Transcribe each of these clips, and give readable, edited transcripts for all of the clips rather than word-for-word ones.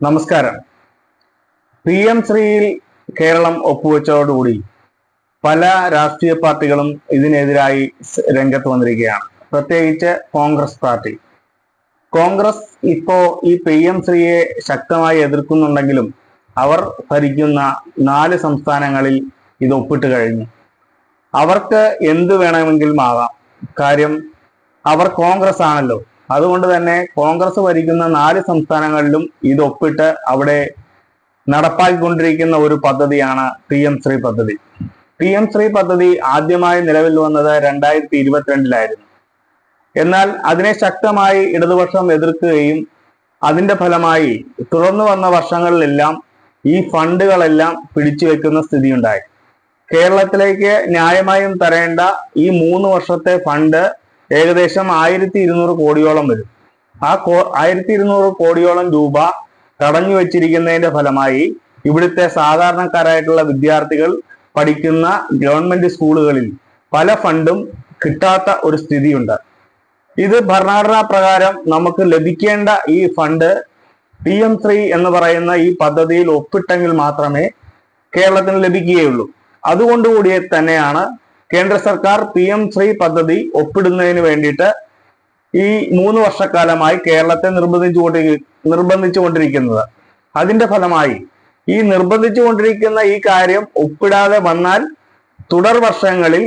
നമസ്കാരം. PM-ശ്രീയിൽ കേരളം ഒപ്പുവെച്ചതോടുകൂടി പല രാഷ്ട്രീയ പാർട്ടികളും ഇതിനെതിരായി രംഗത്ത് വന്നിരിക്കുകയാണ്. പ്രത്യേകിച്ച് കോൺഗ്രസ് പാർട്ടി. കോൺഗ്രസ് ഇപ്പോ ഈ PM-ശ്രീയെ ശക്തമായി എതിർക്കുന്നുണ്ടെങ്കിലും അവർ ഭരിക്കുന്ന 4 സംസ്ഥാനങ്ങളിൽ ഇത് ഒപ്പിട്ട് കഴിഞ്ഞു. അവർക്ക് എന്ത് വേണമെങ്കിലും ആകാം. കാര്യം അവർ കോൺഗ്രസ് ആണല്ലോ. അതുകൊണ്ട് തന്നെ കോൺഗ്രസ് ഭരിക്കുന്ന 4 സംസ്ഥാനങ്ങളിലും ഇത് ഒപ്പിട്ട് അവിടെ നടപ്പാക്കിക്കൊണ്ടിരിക്കുന്ന ഒരു പദ്ധതിയാണ് PM-ശ്രീ പദ്ധതി. PM-ശ്രീ പദ്ധതി ആദ്യമായി നിലവിൽ വന്നത് 2022-ലായിരുന്നു. എന്നാൽ അതിനെ ശക്തമായി ഇടതുപക്ഷം എതിർക്കുകയും അതിന്റെ ഫലമായി തുടർന്നു വന്ന വർഷങ്ങളിലെല്ലാം ഈ ഫണ്ടുകളെല്ലാം പിടിച്ചു വെക്കുന്ന സ്ഥിതിയുണ്ടായി. കേരളത്തിലേക്ക് ന്യായമായും തരേണ്ട ഈ 3 വർഷത്തെ ഫണ്ട് ഏകദേശം 1200 കോടിയോളം വരും. ആ 1200 കോടിയോളം രൂപ തടഞ്ഞു വെച്ചിരിക്കുന്നതിന്റെ ഫലമായി ഇവിടുത്തെ സാധാരണക്കാരായിട്ടുള്ള വിദ്യാർത്ഥികൾ പഠിക്കുന്ന ഗവൺമെന്റ് സ്കൂളുകളിൽ പല ഫണ്ടും കിട്ടാത്ത ഒരു സ്ഥിതിയുണ്ട്. ഇത് ഭരണഘടനാ പ്രകാരം നമുക്ക് ലഭിക്കേണ്ട ഈ ഫണ്ട് PM-ശ്രീ എന്ന് പറയുന്ന ഈ പദ്ധതിയിൽ ഒപ്പിട്ടെങ്കിൽ മാത്രമേ കേരളത്തിന് ലഭിക്കുകയുള്ളൂ. അതുകൊണ്ടുകൂടി തന്നെയാണ് കേന്ദ്ര സർക്കാർ PM-ശ്രീ പദ്ധതി ഒപ്പിടുന്നതിന് വേണ്ടിയിട്ട് ഈ 3 വർഷക്കാലമായി കേരളത്തെ നിർബന്ധിച്ചുകൊണ്ടിരിക്കുന്നത്. അതിന്റെ ഫലമായി ഈ നിർബന്ധിച്ചുകൊണ്ടിരിക്കുന്ന ഈ കാര്യം ഒപ്പിടാതെ വന്നാൽ തുടർ വർഷങ്ങളിൽ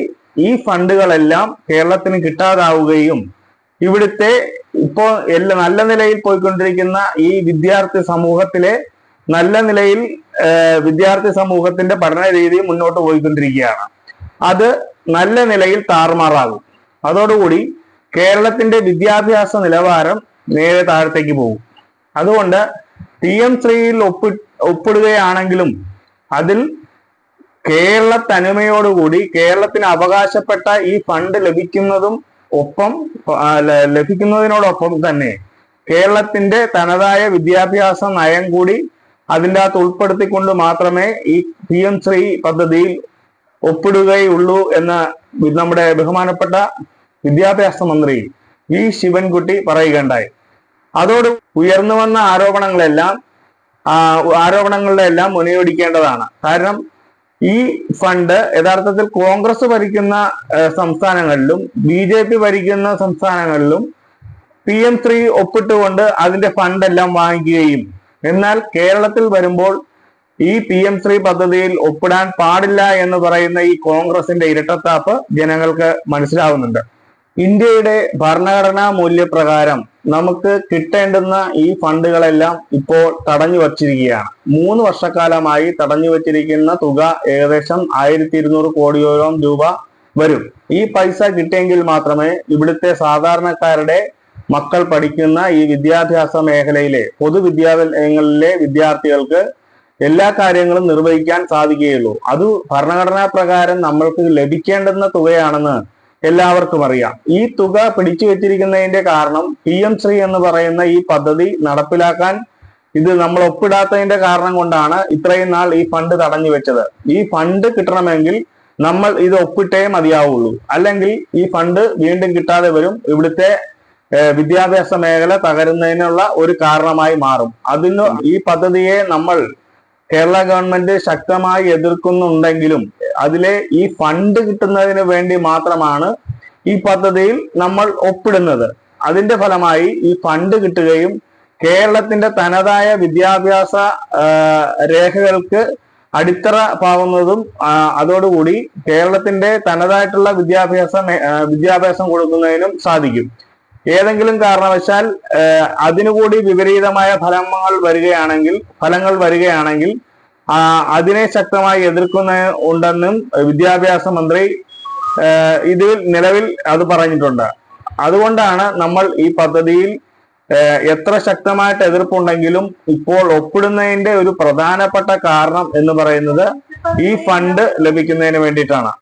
ഈ ഫണ്ടുകളെല്ലാം കേരളത്തിന് കിട്ടാതാവുകയും ഇവിടുത്തെ ഇപ്പോൾ നല്ല നിലയിൽ പോയിക്കൊണ്ടിരിക്കുന്ന ഈ വിദ്യാർത്ഥി സമൂഹത്തിന്റെ പഠന രീതി മുന്നോട്ട് പോയിക്കൊണ്ടിരിക്കുകയാണ്. അത് നല്ല നിലയിൽ താറുമാറാകും. അതോടുകൂടി കേരളത്തിന്റെ വിദ്യാഭ്യാസ നിലവാരം നേരെ താഴത്തേക്ക് പോകും. അതുകൊണ്ട് PM-ശ്രീയിൽ ഒപ്പിടുകയാണെങ്കിലും അതിൽ കേരള തനിമയോടുകൂടി കേരളത്തിന് അവകാശപ്പെട്ട ഈ ഫണ്ട് ലഭിക്കുന്നതിനോടൊപ്പം തന്നെ കേരളത്തിന്റെ തനതായ വിദ്യാഭ്യാസ നയം കൂടി അതിൻ്റെ അകത്ത് ഉൾപ്പെടുത്തിക്കൊണ്ട് മാത്രമേ ഈ PM-ശ്രീ പദ്ധതിയിൽ ഒപ്പിടുകയുള്ളൂ എന്ന് നമ്മുടെ ബഹുമാനപ്പെട്ട വിദ്യാഭ്യാസ മന്ത്രി വി ശിവൻകുട്ടി പറയുകയുണ്ടായി. അതോട് ഉയർന്നു വന്ന ആരോപണങ്ങളുടെ എല്ലാം മുനയൊടിക്കേണ്ടതാണ്. കാരണം ഈ ഫണ്ട് യഥാർത്ഥത്തിൽ കോൺഗ്രസ് ഭരിക്കുന്ന സംസ്ഥാനങ്ങളിലും BJP ഭരിക്കുന്ന സംസ്ഥാനങ്ങളിലും PM-ശ്രീ ഒപ്പിട്ടുകൊണ്ട് അതിന്റെ ഫണ്ടെല്ലാം വാങ്ങിക്കുകയും എന്നാൽ കേരളത്തിൽ വരുമ്പോൾ ഈ PM-ശ്രീ പദ്ധതിയിൽ ഒപ്പിടാൻ പാടില്ല എന്ന് പറയുന്ന ഈ കോൺഗ്രസിന്റെ ഇരട്ടത്താപ്പ് ജനങ്ങൾക്ക് മനസ്സിലാവുന്നുണ്ട്. ഇന്ത്യയുടെ ഭരണഘടനാ മൂല്യപ്രകാരം നമുക്ക് കിട്ടേണ്ടുന്ന ഈ ഫണ്ടുകളെല്ലാം ഇപ്പോൾ തടഞ്ഞു വച്ചിരിക്കുകയാണ്. 3 വർഷക്കാലമായി തടഞ്ഞു വച്ചിരിക്കുന്ന തുക ഏകദേശം 1200 കോടിയോളം രൂപ വരും. ഈ പൈസ കിട്ടിയെങ്കിൽ മാത്രമേ ഇവിടുത്തെ സാധാരണക്കാരുടെ മക്കൾ പഠിക്കുന്ന ഈ വിദ്യാഭ്യാസ മേഖലയിലെ പൊതുവിദ്യാലയങ്ങളിലെ വിദ്യാർത്ഥികൾക്ക് എല്ലാ കാര്യങ്ങളും നിർവഹിക്കാൻ സാധിക്കുകയുള്ളൂ. അത് ഭരണഘടനാ പ്രകാരം നമ്മൾക്ക് ലഭിക്കേണ്ടുന്ന തുകയാണെന്ന് എല്ലാവർക്കും അറിയാം. ഈ തുക പിടിച്ചു വെച്ചിരിക്കുന്നതിന്റെ കാരണം PM-ശ്രീ എന്ന് പറയുന്ന ഈ പദ്ധതി നടപ്പിലാക്കാൻ ഇത് നമ്മൾ ഒപ്പിടാത്തതിന്റെ കാരണം കൊണ്ടാണ് ഇത്രയും നാൾ ഈ ഫണ്ട് തടഞ്ഞു വെച്ചത്. ഈ ഫണ്ട് കിട്ടണമെങ്കിൽ നമ്മൾ ഇത് ഒപ്പിട്ടേ മതിയാവുള്ളൂ. അല്ലെങ്കിൽ ഈ ഫണ്ട് വീണ്ടും കിട്ടാതെ വരും. ഇവിടുത്തെ വിദ്യാഭ്യാസ മേഖല തകരുന്നതിനുള്ള ഒരു കാരണമായി മാറും. ഈ പദ്ധതിയെ നമ്മൾ കേരള ഗവൺമെന്റ് ശക്തമായി എതിർക്കുന്നുണ്ടെങ്കിലും അതിലെ ഈ ഫണ്ട് കിട്ടുന്നതിന് വേണ്ടി മാത്രമാണ് ഈ പദ്ധതിയിൽ നമ്മൾ ഒപ്പിടുന്നത്. അതിന്റെ ഫലമായി ഈ ഫണ്ട് കിട്ടുകയും കേരളത്തിന്റെ തനതായ വിദ്യാഭ്യാസ രേഖകൾക്ക് അടിത്തറ പാവുന്നതും അതോടുകൂടി കേരളത്തിന്റെ തനതായിട്ടുള്ള വിദ്യാഭ്യാസം കൊടുക്കുന്നതിനും സാധിക്കും. ഏതെങ്കിലും കാരണവശാൽ അതിനുകൂടി വിപരീതമായ ഫലങ്ങൾ വരികയാണെങ്കിൽ അതിനെ ശക്തമായി ഉണ്ടെന്നും വിദ്യാഭ്യാസ മന്ത്രി ഇതിൽ നിലവിൽ അത് പറഞ്ഞിട്ടുണ്ട്. അതുകൊണ്ടാണ് നമ്മൾ ഈ പദ്ധതിയിൽ എത്ര ശക്തമായിട്ട് എതിർപ്പുണ്ടെങ്കിലും ഇപ്പോൾ ഒപ്പിടുന്നതിന്റെ ഒരു പ്രധാനപ്പെട്ട കാരണം എന്ന് പറയുന്നത് ഈ ഫണ്ട് ലഭിക്കുന്നതിന് വേണ്ടിയിട്ടാണ്.